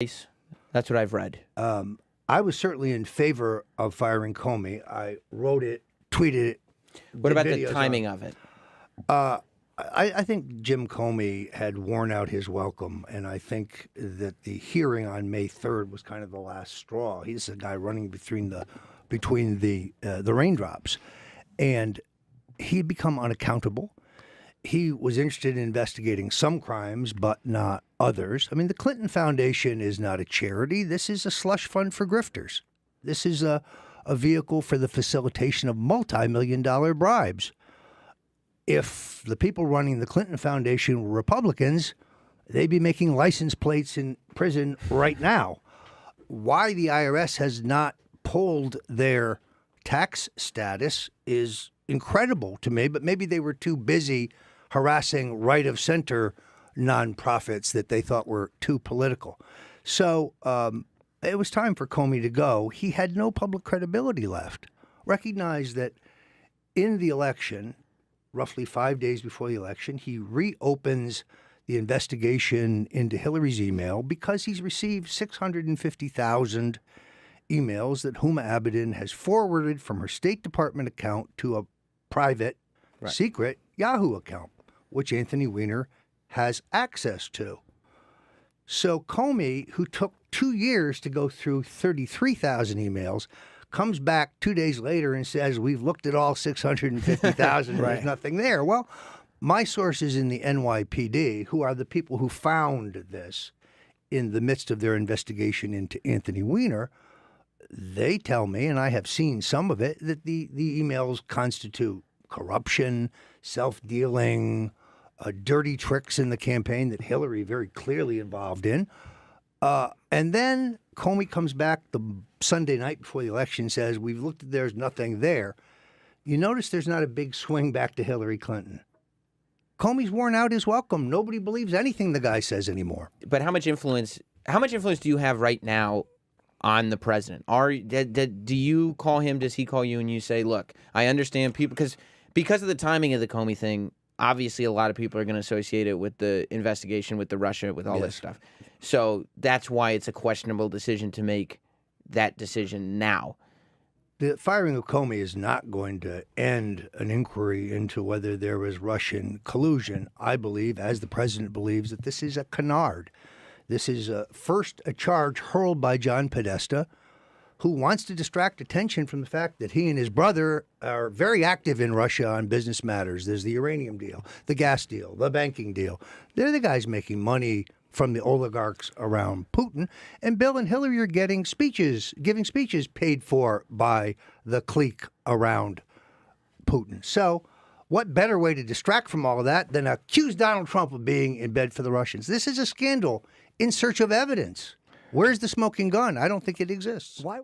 That's what I've read. I was certainly in favor of firing Comey. I wrote it, tweeted it. What about the timing of it? I think Jim Comey had worn out his welcome, and I think that the hearing on May 3rd was kind of the last straw. He's a guy running between the raindrops, and he'd become unaccountable. He was interested in investigating some crimes, but not others. I mean, the Clinton Foundation is not a charity. This is a slush fund for grifters. This is a vehicle for the facilitation of multi-million-dollar bribes. If the people running the Clinton Foundation were Republicans, they'd be making license plates in prison right now. Why the IRS has not pulled their tax status is incredible to me, but maybe they were too busy harassing right-of-center nonprofits that they thought were too political. So it was time for Comey to go. He had no public credibility left. Recognize that in the election, roughly 5 days before the election, he reopens the investigation into Hillary's email because he's received 650,000 emails that Huma Abedin has forwarded from her State Department account to a private, secret Yahoo account, which Anthony Weiner has access to. So Comey, who took 2 years to go through 33,000 emails, comes back 2 days later and says, we've looked at all 650,000 and there's nothing there. Well, my sources in the NYPD, who are the people who found this in the midst of their investigation into Anthony Weiner, they tell me, and I have seen some of it, that the emails constitute corruption, self-dealing, dirty tricks in the campaign that Hillary very clearly involved in. And then Comey comes back the Sunday night before the election and says, we've looked at there's nothing there. You notice there's not a big swing back to Hillary Clinton. Comey's worn out his welcome. Nobody believes anything the guy says anymore. But how much influence do you have right now on the president? Do you call him? Does he call you and you say, look, I understand people, because of the timing of the Comey thing, obviously a lot of people are going to associate it with the investigation, with the Russia, with all this stuff. So that's why it's a questionable decision to make that decision now. The firing of Comey is not going to end an inquiry into whether there was Russian collusion. I believe, as the president believes, that this is a canard. This is first a charge hurled by John Podesta, who wants to distract attention from the fact that he and his brother are very active in Russia on business matters. There's the uranium deal, the gas deal, the banking deal. They're the guys making money from the oligarchs around Putin. And Bill and Hillary are giving speeches paid for by the clique around Putin. So what better way to distract from all of that than accuse Donald Trump of being in bed for the Russians? This is a scandal in search of evidence. Where's the smoking gun? I don't think it exists. Why?